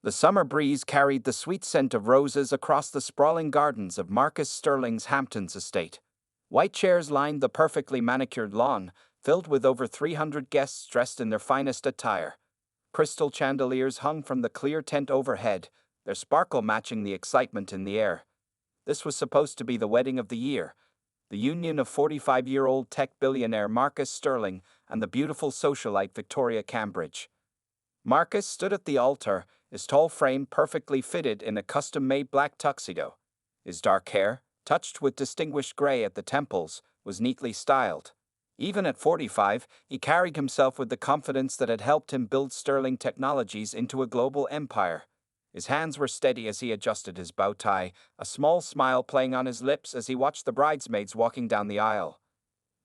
The summer breeze carried the sweet scent of roses across the sprawling gardens of Marcus Sterling's Hamptons estate. White chairs lined the perfectly manicured lawn, filled with over 300 guests dressed in their finest attire. Crystal chandeliers hung from the clear tent overhead, their sparkle matching the excitement in the air. This was supposed to be the wedding of the year, the union of 45-year-old tech billionaire Marcus Sterling and the beautiful socialite Victoria Cambridge. Marcus stood at the altar, his tall frame perfectly fitted in a custom-made black tuxedo. His dark hair, touched with distinguished gray at the temples, was neatly styled. Even at 45, he carried himself with the confidence that had helped him build Sterling Technologies into a global empire. His hands were steady as he adjusted his bow tie, a small smile playing on his lips as he watched the bridesmaids walking down the aisle.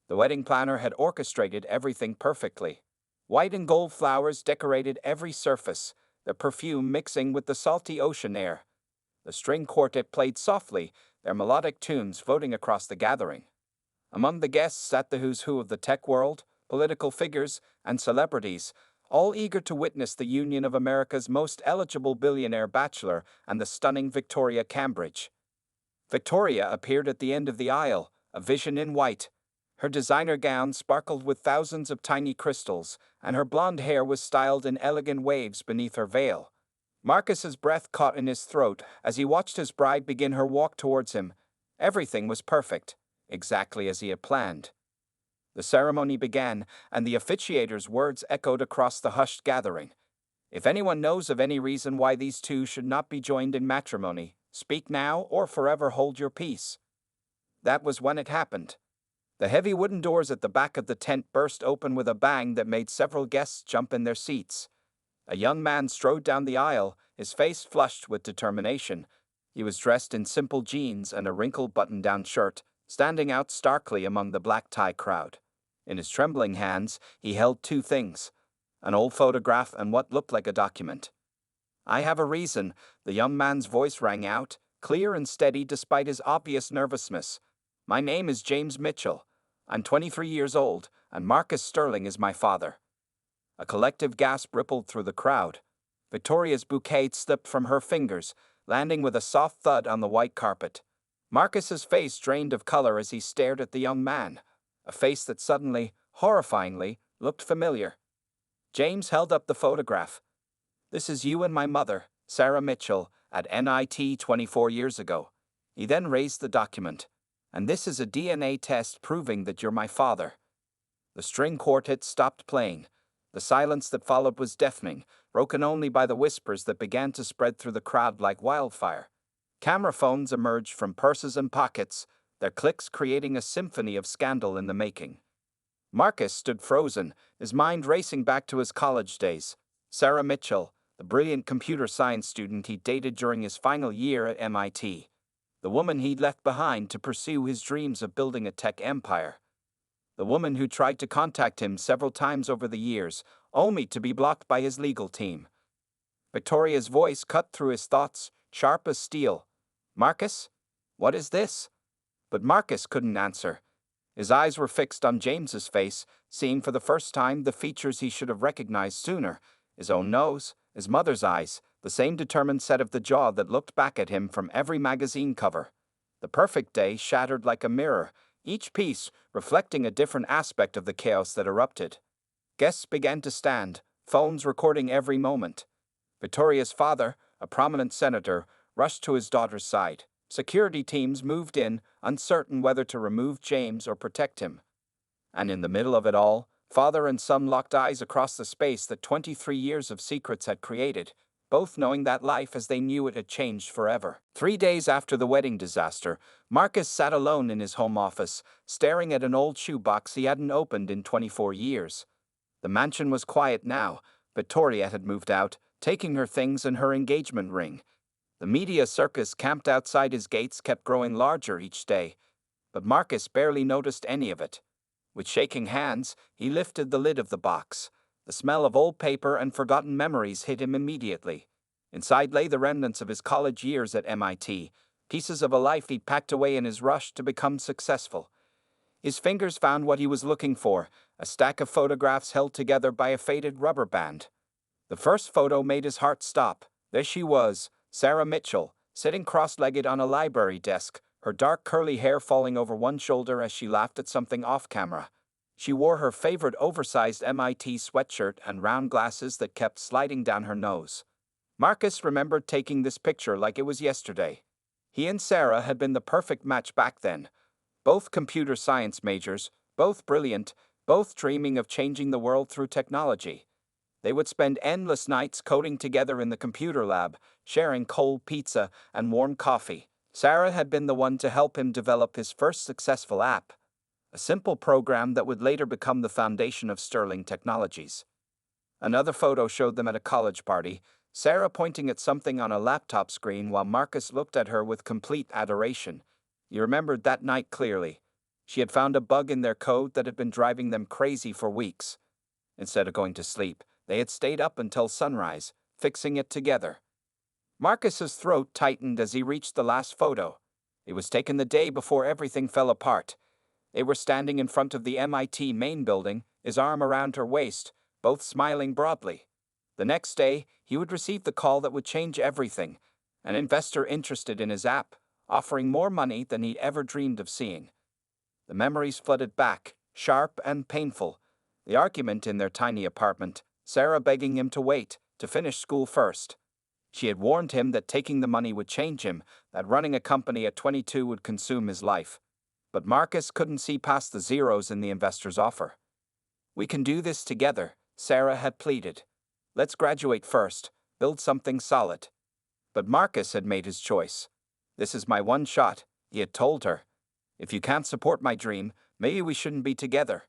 The wedding planner had orchestrated everything perfectly. White and gold flowers decorated every surface, their perfume mixing with the salty ocean air. The string quartet played softly, their melodic tunes floating across the gathering. Among the guests sat the who's who of the tech world, political figures, and celebrities, all eager to witness the union of America's most eligible billionaire bachelor and the stunning Victoria Cambridge. Victoria appeared at the end of the aisle, a vision in white. Her designer gown sparkled with thousands of tiny crystals, and her blonde hair was styled in elegant waves beneath her veil. Marcus's breath caught in his throat as he watched his bride begin her walk towards him. Everything was perfect, exactly as he had planned. The ceremony began, and the officiator's words echoed across the hushed gathering. If anyone knows of any reason why these two should not be joined in matrimony, speak now or forever hold your peace. That was when it happened. The heavy wooden doors at the back of the tent burst open with a bang that made several guests jump in their seats. A young man strode down the aisle, his face flushed with determination. He was dressed in simple jeans and a wrinkled button-down shirt, standing out starkly among the black tie crowd. In his trembling hands, he held two things: an old photograph and what looked like a document. "I have a reason," the young man's voice rang out, clear and steady despite his obvious nervousness. "My name is James Mitchell. I'm 23 years old, and Marcus Sterling is my father." A collective gasp rippled through the crowd. Victoria's bouquet slipped from her fingers, landing with a soft thud on the white carpet. Marcus's face drained of color as he stared at the young man, a face that suddenly, horrifyingly, looked familiar. James held up the photograph. "This is you and my mother, Sarah Mitchell, at NIT 24 years ago." He then raised the document. "And this is a DNA test proving that you're my father." The string quartet stopped playing. The silence that followed was deafening, broken only by the whispers that began to spread through the crowd like wildfire. Camera phones emerged from purses and pockets, their clicks creating a symphony of scandal in the making. Marcus stood frozen, his mind racing back to his college days. Sarah Mitchell, the brilliant computer science student he dated during his final year at MIT. The woman he'd left behind to pursue his dreams of building a tech empire. The woman who tried to contact him several times over the years, only to be blocked by his legal team. Victoria's voice cut through his thoughts, sharp as steel. "Marcus? What is this?" But Marcus couldn't answer. His eyes were fixed on James's face, seeing for the first time the features he should have recognized sooner: his own nose, his mother's eyes, the same determined set of the jaw that looked back at him from every magazine cover. The perfect day shattered like a mirror, each piece reflecting a different aspect of the chaos that erupted. Guests began to stand, phones recording every moment. Victoria's father, a prominent senator, rushed to his daughter's side. Security teams moved in, uncertain whether to remove James or protect him. And in the middle of it all, father and son locked eyes across the space that 23 years of secrets had created, both knowing that life as they knew it had changed forever. 3 days after the wedding disaster, Marcus sat alone in his home office, staring at an old shoebox he hadn't opened in 24 years. The mansion was quiet now. Victoria had moved out, taking her things and her engagement ring. The media circus camped outside his gates kept growing larger each day, but Marcus barely noticed any of it. With shaking hands, he lifted the lid of the box. The smell of old paper and forgotten memories hit him immediately. Inside lay the remnants of his college years at MIT, pieces of a life he'd packed away in his rush to become successful. His fingers found what he was looking for, a stack of photographs held together by a faded rubber band. The first photo made his heart stop, There she was, Sarah Mitchell, sitting cross-legged on a library desk, her dark curly hair falling over one shoulder as she laughed at something off-camera. She wore her favorite oversized MIT sweatshirt and round glasses that kept sliding down her nose. Marcus remembered taking this picture like it was yesterday. He and Sarah had been the perfect match back then. Both computer science majors, both brilliant, both dreaming of changing the world through technology. They would spend endless nights coding together in the computer lab, sharing cold pizza and warm coffee. Sarah had been the one to help him develop his first successful app, a simple program that would later become the foundation of Sterling Technologies. Another photo showed them at a college party, Sarah pointing at something on a laptop screen while Marcus looked at her with complete adoration. He remembered that night clearly. She had found a bug in their code that had been driving them crazy for weeks. Instead of going to sleep, they had stayed up until sunrise, fixing it together. Marcus's throat tightened as he reached the last photo. It was taken the day before everything fell apart. They were standing in front of the MIT main building, his arm around her waist, both smiling broadly. The next day, he would receive the call that would change everything, an investor interested in his app, offering more money than he'd ever dreamed of seeing. The memories flooded back, sharp and painful. The argument in their tiny apartment, Sarah begging him to wait, to finish school first. She had warned him that taking the money would change him, that running a company at 22 would consume his life. But Marcus couldn't see past the zeros in the investor's offer. "We can do this together," Sarah had pleaded. "Let's graduate first, build something solid." But Marcus had made his choice. "This is my one shot," he had told her. "If you can't support my dream, maybe we shouldn't be together."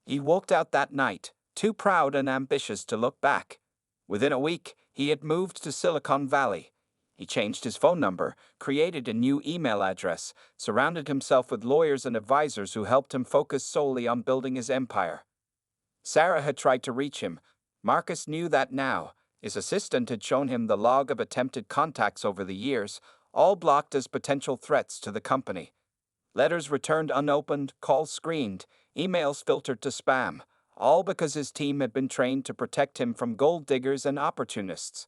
He walked out that night, too proud and ambitious to look back. Within a week, he had moved to Silicon Valley. He changed his phone number, created a new email address, surrounded himself with lawyers and advisors who helped him focus solely on building his empire. Sarah had tried to reach him. Marcus knew that now. His assistant had shown him the log of attempted contacts over the years, all blocked as potential threats to the company. Letters returned unopened, calls screened, emails filtered to spam, all because his team had been trained to protect him from gold diggers and opportunists.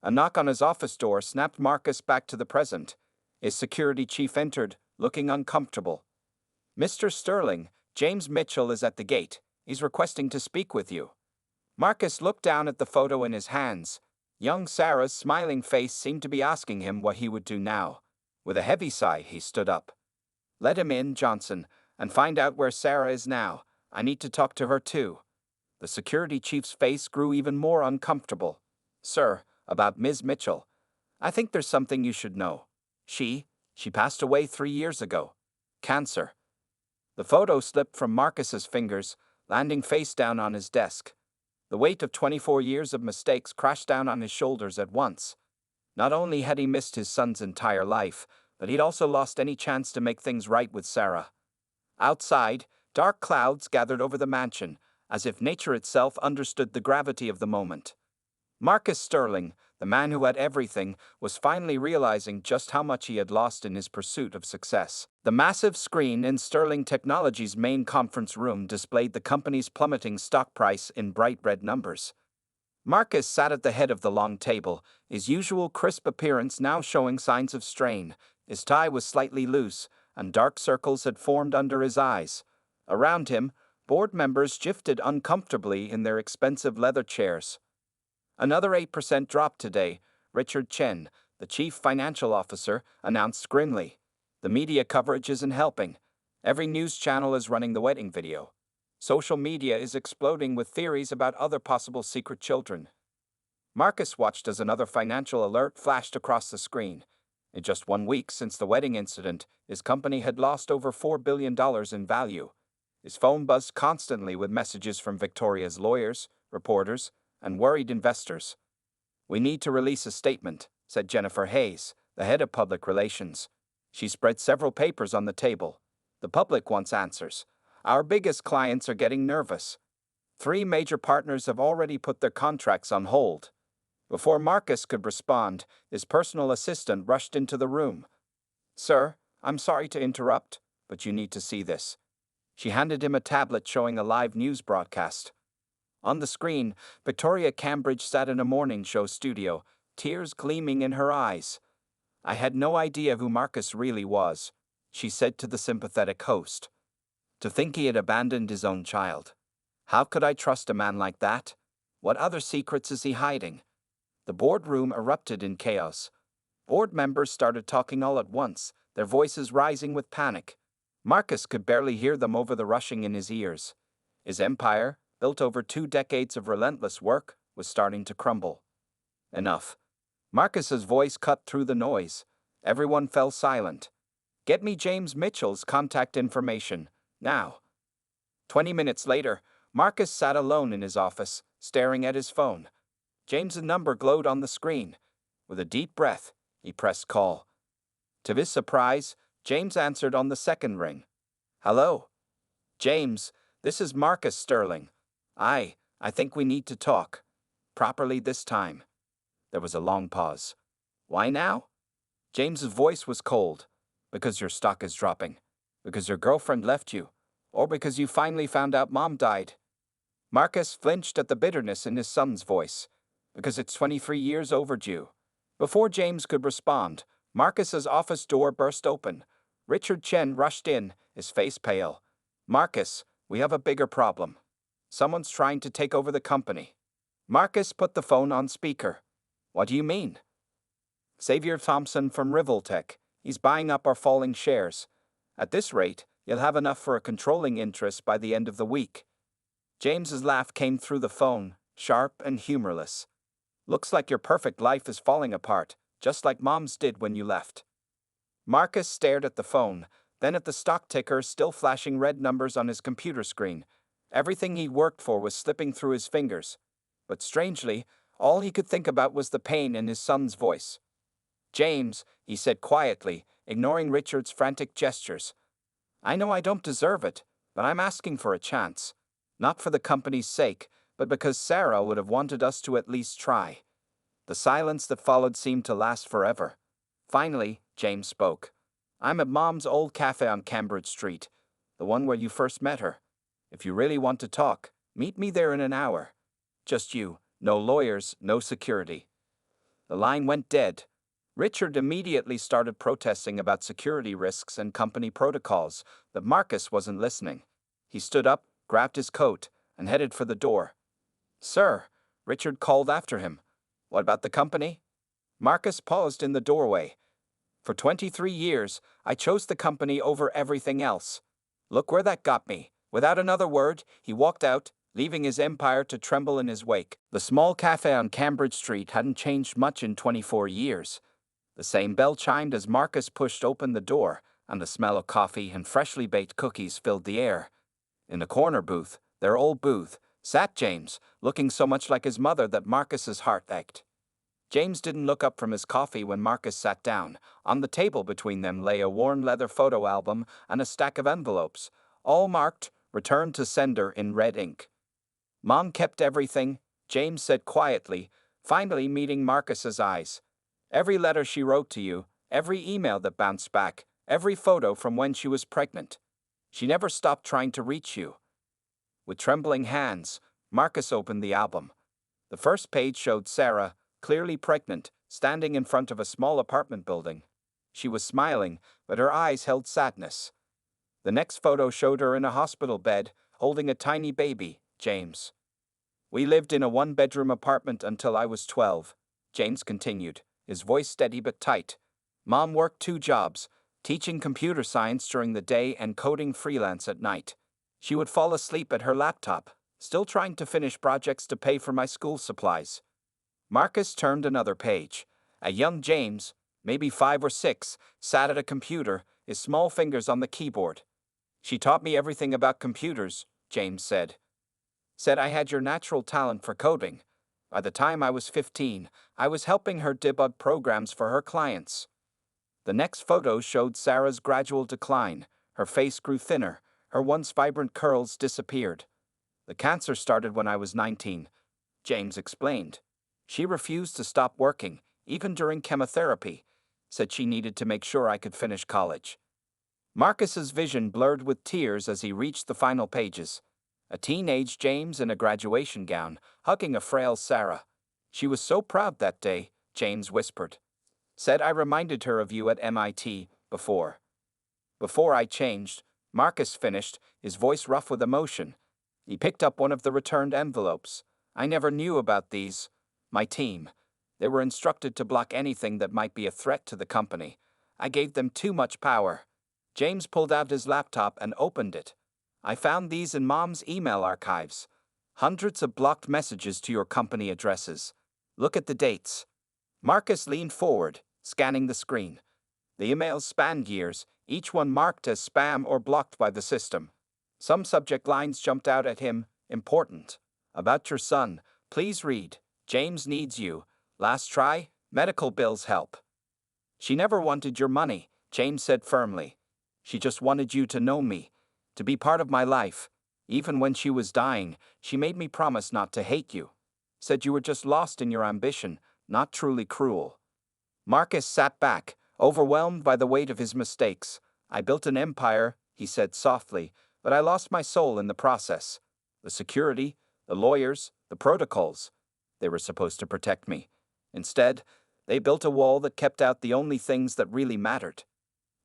A knock on his office door snapped Marcus back to the present. His security chief entered, looking uncomfortable. "Mr. Sterling, James Mitchell is at the gate. He's requesting to speak with you." Marcus looked down at the photo in his hands. Young Sarah's smiling face seemed to be asking him what he would do now. With a heavy sigh, he stood up. "Let him in, Johnson, and find out where Sarah is now. I need to talk to her too." The security chief's face grew even more uncomfortable. "Sir, about Ms. Mitchell. I think there's something you should know. She passed away 3 years ago. Cancer." The photo slipped from Marcus's fingers, landing face down on his desk. The weight of 24 years of mistakes crashed down on his shoulders at once. Not only had he missed his son's entire life, but he'd also lost any chance to make things right with Sarah. Outside, dark clouds gathered over the mansion, as if nature itself understood the gravity of the moment. Marcus Sterling, the man who had everything, was finally realizing just how much he had lost in his pursuit of success. The massive screen in Sterling Technologies' main conference room displayed the company's plummeting stock price in bright red numbers. Marcus sat at the head of the long table, his usual crisp appearance now showing signs of strain. His tie was slightly loose, and dark circles had formed under his eyes. Around him, board members shifted uncomfortably in their expensive leather chairs. "Another 8% drop today," Richard Chen, the chief financial officer, announced grimly. "The media coverage isn't helping. Every news channel is running the wedding video. Social media is exploding with theories about other possible secret children." Marcus watched as another financial alert flashed across the screen. In just 1 week since the wedding incident, his company had lost over $4 billion in value. His phone buzzed constantly with messages from Victoria's lawyers, reporters, and worried investors. "We need to release a statement," said Jennifer Hayes, the head of public relations. She spread several papers on the table. "The public wants answers. Our biggest clients are getting nervous. 3 major partners have already put their contracts on hold." Before Marcus could respond, his personal assistant rushed into the room. "Sir, I'm sorry to interrupt, but you need to see this." She handed him a tablet showing a live news broadcast. On the screen, Victoria Cambridge sat in a morning show studio, tears gleaming in her eyes. "I had no idea who Marcus really was," she said to the sympathetic host. "To think he had abandoned his own child. How could I trust a man like that? What other secrets is he hiding?" The boardroom erupted in chaos. Board members started talking all at once, their voices rising with panic. Marcus could barely hear them over the rushing in his ears. His empire, built over 2 decades of relentless work, was starting to crumble. Enough. Marcus's voice cut through the noise. Everyone fell silent. "Get me James Mitchell's contact information, now." 20 minutes later, Marcus sat alone in his office, staring at his phone. James's number glowed on the screen. With a deep breath, he pressed call. To his surprise, James answered on the second ring. "Hello? James, this is Marcus Sterling. I think we need to talk. Properly this time." There was a long pause. "Why now?" James's voice was cold. "Because your stock is dropping. Because your girlfriend left you. Or because you finally found out Mom died." Marcus flinched at the bitterness in his son's voice. "Because it's 23 years overdue." Before James could respond, Marcus's office door burst open. Richard Chen rushed in, his face pale. "Marcus, we have a bigger problem. Someone's trying to take over the company." Marcus put the phone on speaker. "What do you mean?" "Xavier Thompson from Rivaltech. He's buying up our falling shares. At this rate, you'll have enough for a controlling interest by the end of the week." James's laugh came through the phone, sharp and humorless. "Looks like your perfect life is falling apart, just like Mom's did when you left." Marcus stared at the phone, then at the stock ticker still flashing red numbers on his computer screen. Everything he'd worked for was slipping through his fingers. But strangely, all he could think about was the pain in his son's voice. "James," he said quietly, ignoring Richard's frantic gestures. "I know I don't deserve it, but I'm asking for a chance. Not for the company's sake, but because Sarah would have wanted us to at least try." The silence that followed seemed to last forever. Finally, James spoke. "I'm at Mom's old cafe on Cambridge Street, the one where you first met her. If you really want to talk, meet me there in an hour. Just you, no lawyers, no security." The line went dead. Richard immediately started protesting about security risks and company protocols, but Marcus wasn't listening. He stood up, grabbed his coat, and headed for the door. "Sir," Richard called after him. "What about the company?" Marcus paused in the doorway. "For 23 years, I chose the company over everything else. Look where that got me." Without another word, he walked out, leaving his empire to tremble in his wake. The small cafe on Cambridge Street hadn't changed much in 24 years. The same bell chimed as Marcus pushed open the door, and the smell of coffee and freshly baked cookies filled the air. In the corner booth, their old booth, sat James, looking so much like his mother that Marcus's heart ached. James didn't look up from his coffee when Marcus sat down. On the table between them lay a worn leather photo album and a stack of envelopes, all marked "Return to Sender" in red ink. "Mom kept everything," James said quietly, finally meeting Marcus's eyes. "Every letter she wrote to you, every email that bounced back, every photo from when she was pregnant. She never stopped trying to reach you." With trembling hands, Marcus opened the album. The first page showed Sarah, clearly pregnant, standing in front of a small apartment building. She was smiling, but her eyes held sadness. The next photo showed her in a hospital bed, holding a tiny baby, James. "We lived in a one-bedroom apartment until I was 12, James continued, his voice steady but tight. "Mom worked 2 jobs, teaching computer science during the day and coding freelance at night. She would fall asleep at her laptop, still trying to finish projects to pay for my school supplies." Marcus turned another page. A young James, maybe 5 or 6, sat at a computer, his small fingers on the keyboard. "She taught me everything about computers," James said. "Said I had your natural talent for coding. By the time I was 15, I was helping her debug programs for her clients." The next photo showed Sarah's gradual decline. Her face grew thinner, her once vibrant curls disappeared. "The cancer started when I was 19, James explained. She refused to stop working, even during chemotherapy. Said she needed to make sure I could finish college." Marcus's vision blurred with tears as he reached the final pages. A teenage James in a graduation gown, hugging a frail Sarah. She was so proud that day, James whispered. Said I reminded her of you at MIT before. Before I changed, Marcus finished, his voice rough with emotion. He picked up one of the returned envelopes. I never knew about these. My team. They were instructed to block anything that might be a threat to the company. I gave them too much power. James pulled out his laptop and opened it. I found these in Mom's email archives. Hundreds of blocked messages to your company addresses. Look at the dates. Marcus leaned forward, scanning the screen. The emails spanned years, each one marked as spam or blocked by the system. Some subject lines jumped out at him. Important. About your son. Please read. James needs you. Last try. Medical bills help. She never wanted your money, James said firmly. She just wanted you to know me, to be part of my life. Even when she was dying, she made me promise not to hate you. Said you were just lost in your ambition, not truly cruel. Marcus sat back, overwhelmed by the weight of his mistakes. I built an empire, he said softly, but I lost my soul in the process. The security, the lawyers, the protocols. They were supposed to protect me. Instead, they built a wall that kept out the only things that really mattered.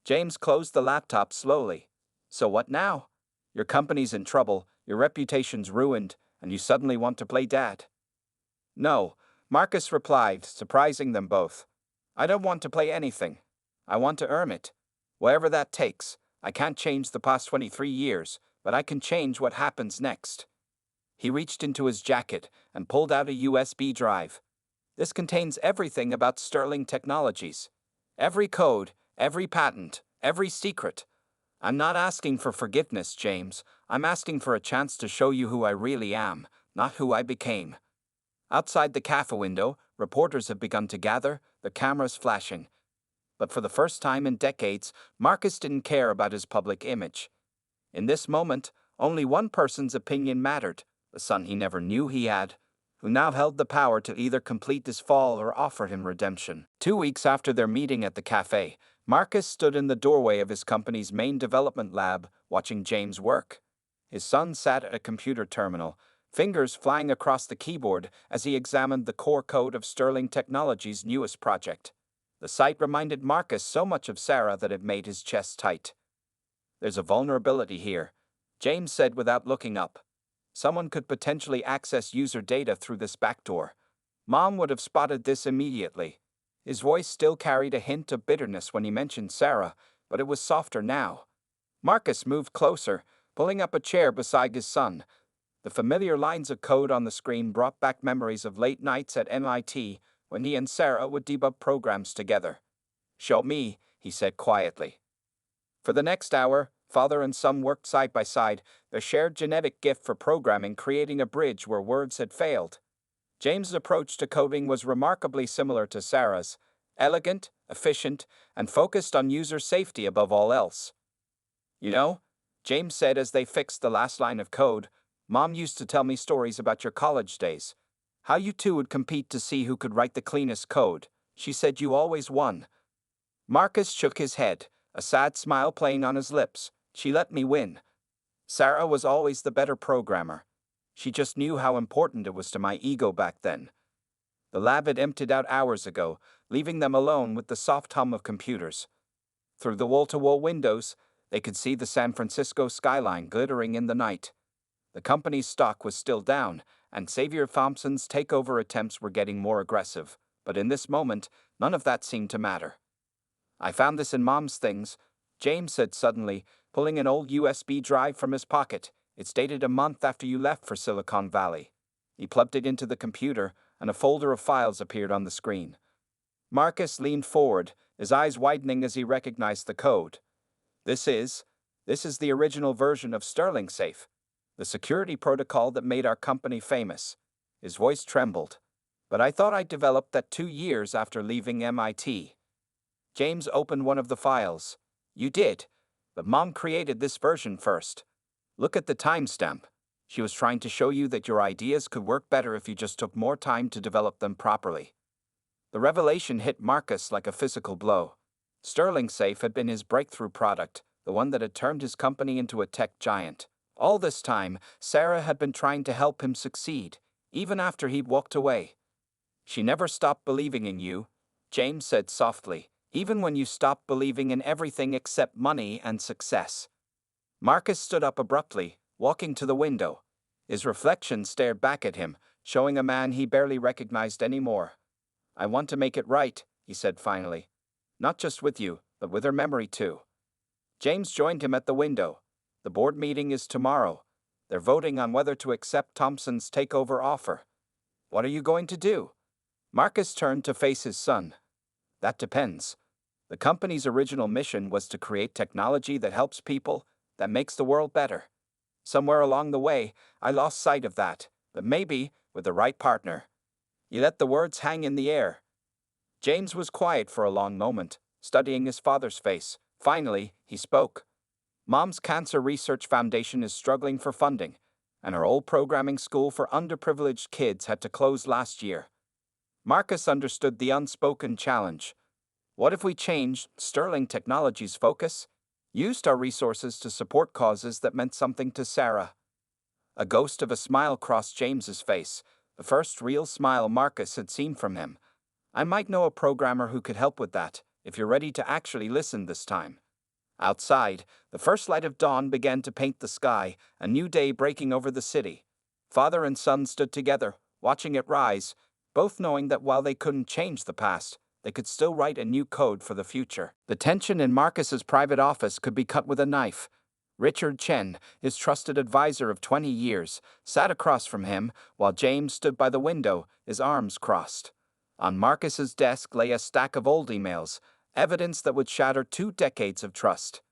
James closed the laptop slowly. So what now? Your company's in trouble, your reputation's ruined, and you suddenly want to play dad. No, Marcus replied, surprising them both. I don't want to play anything. I want to earn it. Whatever that takes. I can't change the past 23 years, but I can change what happens next. He reached into his jacket and pulled out a USB drive. This contains everything about Sterling Technologies. Every code, every patent, every secret. I'm not asking for forgiveness, James. I'm asking for a chance to show you who I really am, not who I became. Outside the cafe window, reporters have begun to gather, the cameras flashing. But for the first time in decades, Marcus didn't care about his public image. In this moment, only one person's opinion mattered, the son he never knew he had, who now held the power to either complete his fall or offer him redemption. 2 weeks after their meeting at the cafe, Marcus stood in the doorway of his company's main development lab, watching James work. His son sat at a computer terminal, fingers flying across the keyboard as he examined the core code of Sterling Technologies' newest project. The sight reminded Marcus so much of Sarah that it made his chest tight. There's a vulnerability here, James said without looking up. Someone could potentially access user data through this backdoor. Mom would have spotted this immediately. His voice still carried a hint of bitterness when he mentioned Sarah, but it was softer now. Marcus moved closer, pulling up a chair beside his son. The familiar lines of code on the screen brought back memories of late nights at MIT when he and Sarah would debug programs together. Show me, he said quietly. For the next hour, father and son worked side by side, their shared genetic gift for programming creating a bridge where words had failed. James's approach to coding was remarkably similar to Sarah's, elegant, efficient, and focused on user safety above all else. You know, James said as they fixed the last line of code, Mom used to tell me stories about your college days. How you two would compete to see who could write the cleanest code. She said you always won. Marcus shook his head, a sad smile playing on his lips. She let me win. Sarah was always the better programmer. She just knew how important it was to my ego back then. The lab had emptied out hours ago, leaving them alone with the soft hum of computers. Through the wall-to-wall windows, they could see the San Francisco skyline glittering in the night. The company's stock was still down, and Xavier Thompson's takeover attempts were getting more aggressive, but in this moment, none of that seemed to matter. I found this in Mom's things, James said suddenly, pulling an old USB drive from his pocket. It's dated a month after you left for Silicon Valley. He plugged it into the computer, and a folder of files appeared on the screen. Marcus leaned forward, his eyes widening as he recognized the code. This is the original version of Sterling Safe, the security protocol that made our company famous. His voice trembled. But I thought I developed that 2 years after leaving MIT. James opened one of the files. You did, but Mom created this version first. Look at the timestamp. She was trying to show you that your ideas could work better if you just took more time to develop them properly. The revelation hit Marcus like a physical blow. Sterling Safe had been his breakthrough product, the one that had turned his company into a tech giant. All this time, Sarah had been trying to help him succeed, even after he'd walked away. She never stopped believing in you, James said softly, even when you stopped believing in everything except money and success. Marcus stood up abruptly, walking to the window. His reflection stared back at him, showing a man he barely recognized anymore. I want to make it right, he said finally. Not just with you, but with her memory too. James joined him at the window. The board meeting is tomorrow. They're voting on whether to accept Thompson's takeover offer. What are you going to do? Marcus turned to face his son. That depends. The company's original mission was to create technology that helps people, that makes the world better. Somewhere along the way, I lost sight of that, but maybe, with the right partner. He let the words hang in the air. James was quiet for a long moment, studying his father's face. Finally, he spoke. Mom's Cancer Research Foundation is struggling for funding, and our old programming school for underprivileged kids had to close last year. Marcus understood the unspoken challenge. What if we changed Sterling Technologies' focus? Used our resources to support causes that meant something to Sarah? A ghost of a smile crossed James's face, the first real smile Marcus had seen from him. I might know a programmer who could help with that, if you're ready to actually listen this time. Outside, the first light of dawn began to paint the sky, a new day breaking over the city. Father and son stood together, watching it rise, both knowing that while they couldn't change the past, they could still write a new code for the future. The tension in Marcus's private office could be cut with a knife. Richard Chen, his trusted advisor of 20 years, sat across from him while James stood by the window, his arms crossed. On Marcus's desk lay a stack of old emails, evidence that would shatter 2 decades of trust.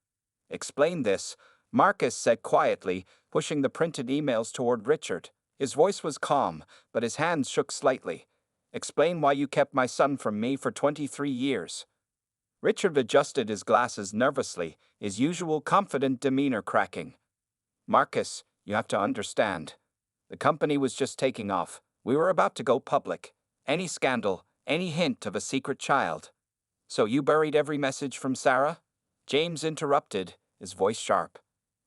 Explain this, Marcus said quietly, pushing the printed emails toward Richard. His voice was calm, but his hands shook slightly. Explain why you kept my son from me for 23 years. Richard adjusted his glasses nervously, his usual confident demeanor cracking. Marcus, you have to understand. The company was just taking off. We were about to go public. Any scandal, any hint of a secret child. So you buried every message from Sarah? James interrupted, his voice sharp.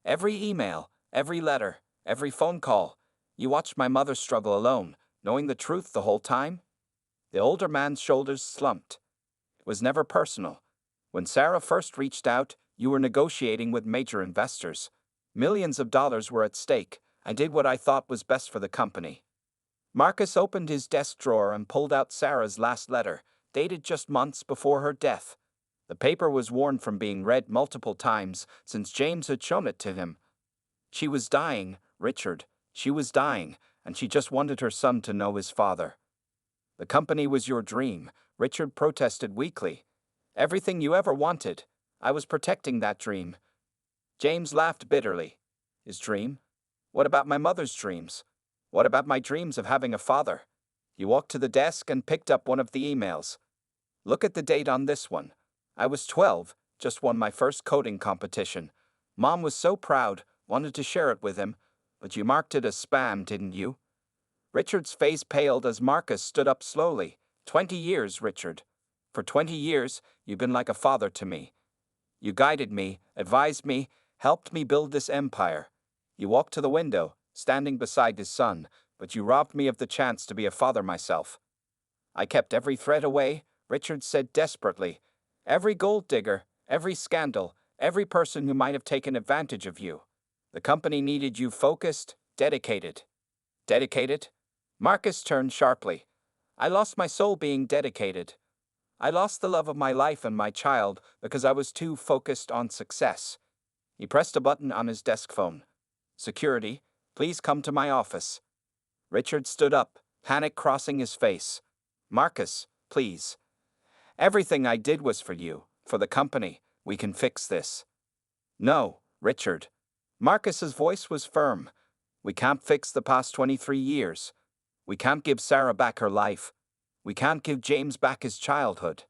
Every email, every letter, every phone call. You watched my mother struggle alone, knowing the truth the whole time? The older man's shoulders slumped. It was never personal. When Sarah first reached out, you were negotiating with major investors. Millions of dollars were at stake. I did what I thought was best for the company. Marcus opened his desk drawer and pulled out Sarah's last letter, dated just months before her death. The paper was worn from being read multiple times since James had shown it to him. She was dying, Richard. She was dying, and she just wanted her son to know his father. The company was your dream, Richard protested weakly. Everything you ever wanted. I was protecting that dream. James laughed bitterly. His dream? What about my mother's dreams? What about my dreams of having a father? He walked to the desk and picked up one of the emails. Look at the date on this one. I was 12, just won my first coding competition. Mom was so proud, wanted to share it with him, but you marked it as spam, didn't you? Richard's face paled as Marcus stood up slowly. 20 years, Richard. For 20 years, you've been like a father to me. You guided me, advised me, helped me build this empire. You walked to the window, standing beside his son, but you robbed me of the chance to be a father myself. I kept every threat away, Richard said desperately. Every gold digger, every scandal, every person who might have taken advantage of you. The company needed you focused, dedicated. Dedicated? Marcus turned sharply. I lost my soul being dedicated. I lost the love of my life and my child because I was too focused on success. He pressed a button on his desk phone. Security, please come to my office. Richard stood up, panic crossing his face. Marcus, please. Everything I did was for you, for the company. We can fix this. No, Richard. Marcus's voice was firm. We can't fix the past 23 years. We can't give Sarah back her life. We can't give James back his childhood.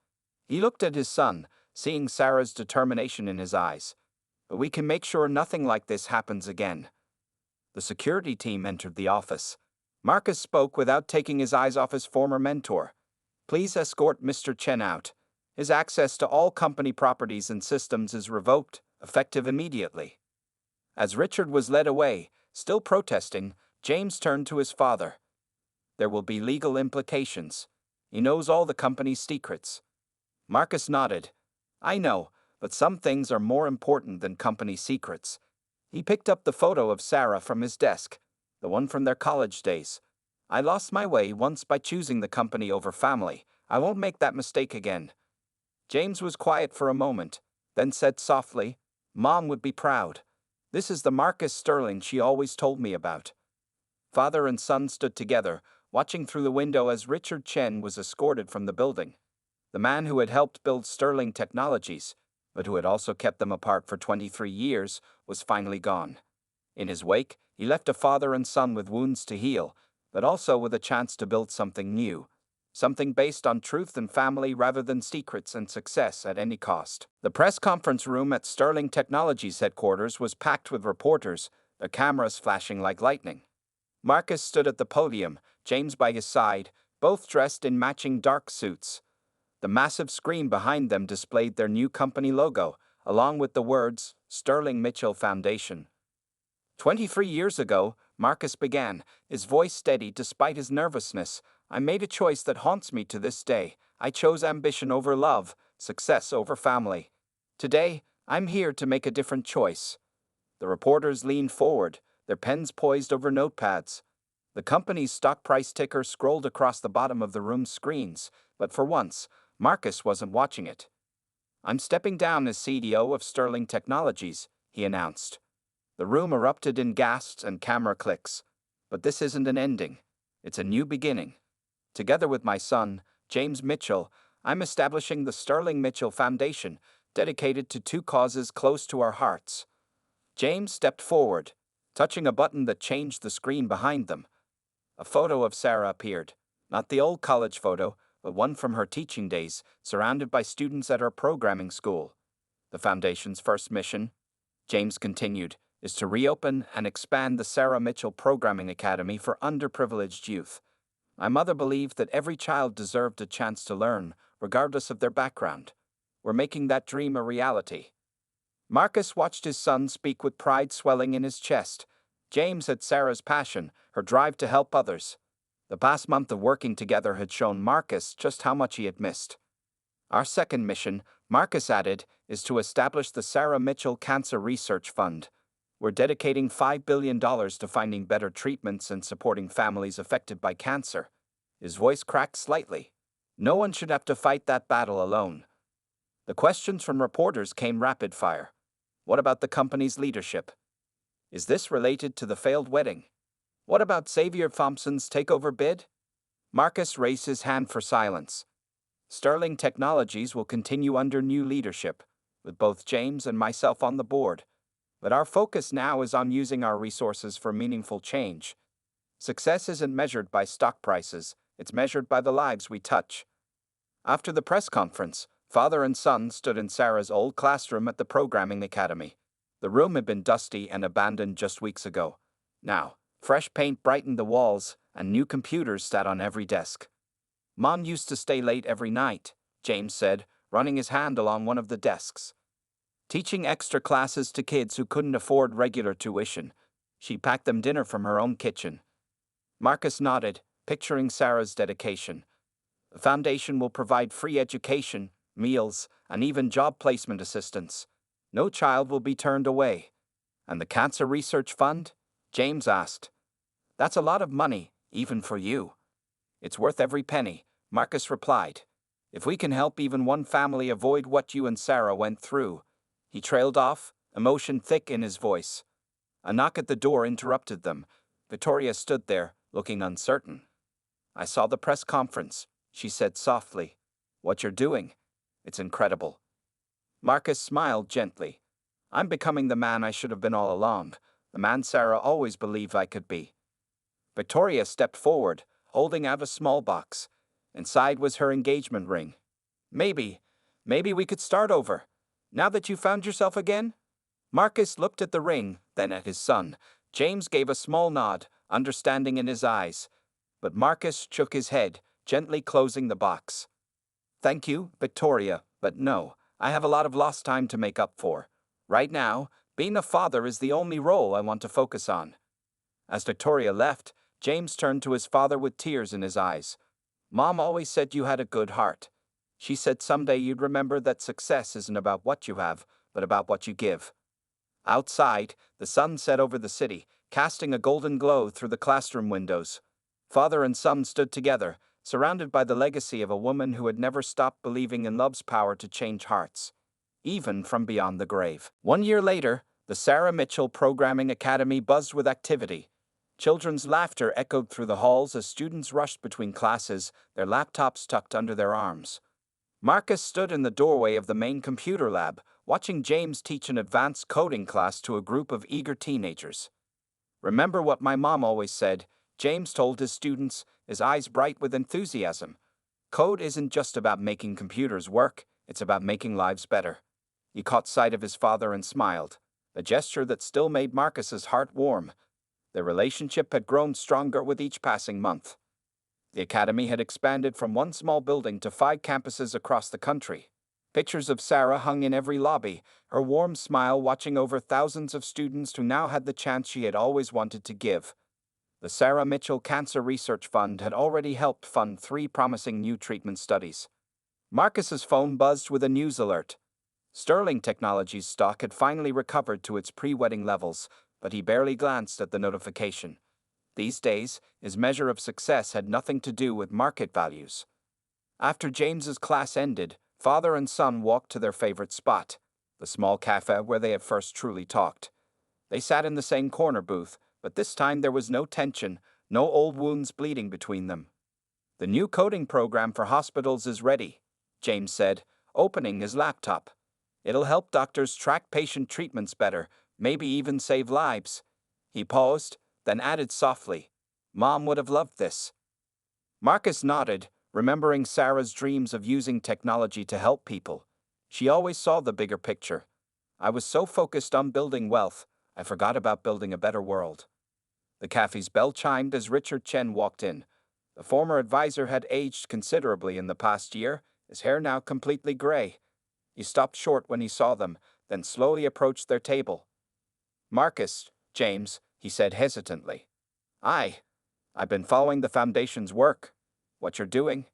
He looked at his son, seeing Sarah's determination in his eyes. But we can make sure nothing like this happens again. The security team entered the office. Marcus spoke without taking his eyes off his former mentor. Please escort Mr. Chen out. His access to all company properties and systems is revoked, effective immediately. As Richard was led away, still protesting, James turned to his father. There will be legal implications. He knows all the company's secrets. Marcus nodded. I know, but some things are more important than company secrets. He picked up the photo of Sarah from his desk, the one from their college days. I lost my way once by choosing the company over family. I won't make that mistake again. James was quiet for a moment, then said softly, Mom would be proud. This is the Marcus Sterling she always told me about. Father and son stood together, watching through the window as Richard Chen was escorted from the building. The man who had helped build Sterling Technologies, but who had also kept them apart for 23 years, was finally gone. In his wake, he left a father and son with wounds to heal, but also with a chance to build something new. Something based on truth and family rather than secrets and success at any cost. The press conference room at Sterling Technologies headquarters was packed with reporters, their cameras flashing like lightning. Marcus stood at the podium, James by his side, both dressed in matching dark suits. The massive screen behind them displayed their new company logo, along with the words, Sterling Mitchell Foundation. 23 years ago, Marcus began, his voice steady despite his nervousness. I made a choice that haunts me to this day. I chose ambition over love, success over family. Today, I'm here to make a different choice. The reporters leaned forward, their pens poised over notepads. The company's stock price ticker scrolled across the bottom of the room's screens, but for once, Marcus wasn't watching it. I'm stepping down as CEO of Sterling Technologies, he announced. The room erupted in gasps and camera clicks. But this isn't an ending. It's a new beginning. Together with my son, James Mitchell, I'm establishing the Sterling Mitchell Foundation, dedicated to two causes close to our hearts. James stepped forward, touching a button that changed the screen behind them. A photo of Sarah appeared, not the old college photo, but one from her teaching days, surrounded by students at her programming school. The Foundation's first mission, James continued, is to reopen and expand the Sarah Mitchell Programming Academy for underprivileged youth. My mother believed that every child deserved a chance to learn, regardless of their background. We're making that dream a reality. Marcus watched his son speak with pride swelling in his chest. James had Sarah's passion, her drive to help others. The past month of working together had shown Marcus just how much he had missed. Our second mission, Marcus added, is to establish the Sarah Mitchell Cancer Research Fund. We're dedicating $5 billion to finding better treatments and supporting families affected by cancer. His voice cracked slightly. No one should have to fight that battle alone. The questions from reporters came rapid fire. What about the company's leadership? Is this related to the failed wedding? What about Xavier Thompson's takeover bid? Marcus raised his hand for silence. Sterling Technologies will continue under new leadership, with both James and myself on the board. But our focus now is on using our resources for meaningful change. Success isn't measured by stock prices, it's measured by the lives we touch. After the press conference, father and son stood in Sarah's old classroom at the Programming Academy. The room had been dusty and abandoned just weeks ago. Now, fresh paint brightened the walls, and new computers sat on every desk. Mom used to stay late every night, James said, running his hand along one of the desks. Teaching extra classes to kids who couldn't afford regular tuition. She packed them dinner from her own kitchen. Marcus nodded, picturing Sarah's dedication. The foundation will provide free education, meals, and even job placement assistance. No child will be turned away. And the Cancer Research Fund? James asked. That's a lot of money, even for you. It's worth every penny, Marcus replied. If we can help even one family avoid what you and Sarah went through. He trailed off, emotion thick in his voice. A knock at the door interrupted them. Victoria stood there, looking uncertain. I saw the press conference, she said softly. What you're doing? It's incredible. Marcus smiled gently. I'm becoming the man I should have been all along, the man Sarah always believed I could be. Victoria stepped forward, holding out a small box. Inside was her engagement ring. Maybe we could start over. Now that you found yourself again? Marcus looked at the ring, then at his son. James gave a small nod, understanding in his eyes. But Marcus shook his head, gently closing the box. Thank you, Victoria, but no, I have a lot of lost time to make up for. Right now, being a father is the only role I want to focus on. As Victoria left, James turned to his father with tears in his eyes. Mom always said you had a good heart. She said someday you'd remember that success isn't about what you have, but about what you give. Outside, the sun set over the city, casting a golden glow through the classroom windows. Father and son stood together, surrounded by the legacy of a woman who had never stopped believing in love's power to change hearts, even from beyond the grave. 1 year later, the Sarah Mitchell Programming Academy buzzed with activity. Children's laughter echoed through the halls as students rushed between classes, their laptops tucked under their arms. Marcus stood in the doorway of the main computer lab, watching James teach an advanced coding class to a group of eager teenagers. "Remember what my mom always said," James told his students, his eyes bright with enthusiasm. "Code isn't just about making computers work, it's about making lives better." He caught sight of his father and smiled, a gesture that still made Marcus's heart warm. Their relationship had grown stronger with each passing month. The academy had expanded from one small building to 5 campuses across the country. Pictures of Sarah hung in every lobby, her warm smile watching over thousands of students who now had the chance she had always wanted to give. The Sarah Mitchell Cancer Research Fund had already helped fund 3 promising new treatment studies. Marcus's phone buzzed with a news alert. Sterling Technologies stock had finally recovered to its pre-wedding levels, but he barely glanced at the notification. These days, his measure of success had nothing to do with market values. After James's class ended, father and son walked to their favorite spot, the small cafe where they had first truly talked. They sat in the same corner booth, but this time there was no tension, no old wounds bleeding between them. "The new coding program for hospitals is ready," James said, opening his laptop. "It'll help doctors track patient treatments better, maybe even save lives." He paused, then added softly, "Mom would have loved this." Marcus nodded, remembering Sarah's dreams of using technology to help people. She always saw the bigger picture. "I was so focused on building wealth, I forgot about building a better world." The cafe's bell chimed as Richard Chen walked in. The former advisor had aged considerably in the past year, his hair now completely gray. He stopped short when he saw them, then slowly approached their table. "Marcus, James," he said hesitantly. I've been following the Foundation's work. What you're doing?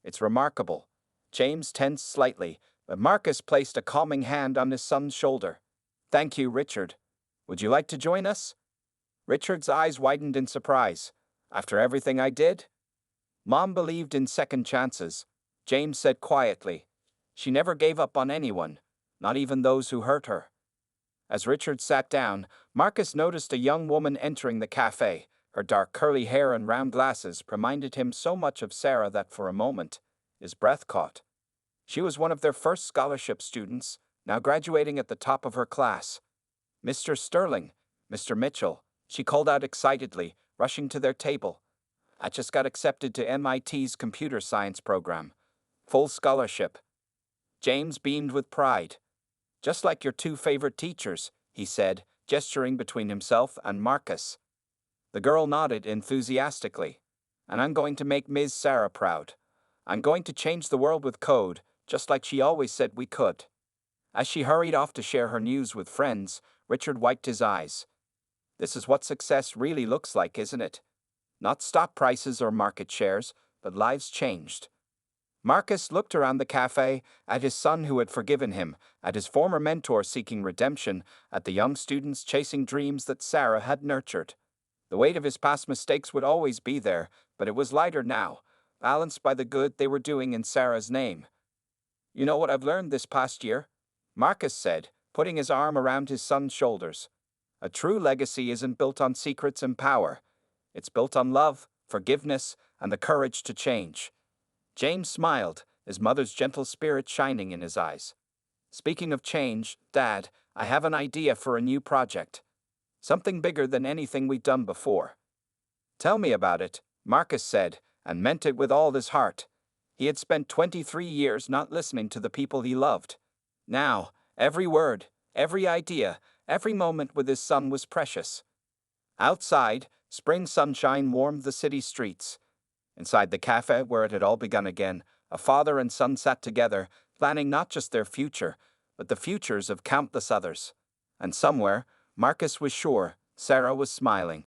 It's remarkable." James tensed slightly, but Marcus placed a calming hand on his son's shoulder. "Thank you, Richard. Would you like to join us?" Richard's eyes widened in surprise. "After everything I did?" "Mom believed in second chances," James said quietly. "She never gave up on anyone, not even those who hurt her." As Richard sat down, Marcus noticed a young woman entering the cafe. Her dark curly hair and round glasses reminded him so much of Sarah that for a moment, his breath caught. She was one of their first scholarship students, now graduating at the top of her class. "Mr. Sterling, Mr. Mitchell," she called out excitedly, rushing to their table. "I just got accepted to MIT's computer science program. Full scholarship." James beamed with pride. "Just like your 2 favorite teachers," he said, gesturing between himself and Marcus. The girl nodded enthusiastically. "And I'm going to make Ms. Sarah proud. I'm going to change the world with code, just like she always said we could." As she hurried off to share her news with friends, Richard wiped his eyes. "This is what success really looks like, isn't it? Not stock prices or market shares, but lives changed." Marcus looked around the cafe, at his son who had forgiven him, at his former mentor seeking redemption, at the young students chasing dreams that Sarah had nurtured. The weight of his past mistakes would always be there, but it was lighter now, balanced by the good they were doing in Sarah's name. "You know what I've learned this past year?" Marcus said, putting his arm around his son's shoulders. "A true legacy isn't built on secrets and power. It's built on love, forgiveness, and the courage to change." James smiled, his mother's gentle spirit shining in his eyes. "Speaking of change, Dad, I have an idea for a new project. Something bigger than anything we've done before." "Tell me about it," Marcus said, and meant it with all his heart. He had spent 23 years not listening to the people he loved. Now, every word, every idea, every moment with his son was precious. Outside, spring sunshine warmed the city streets. Inside the cafe where it had all begun again, a father and son sat together, planning not just their future, but the futures of countless others. And somewhere, Marcus was sure, Sarah was smiling.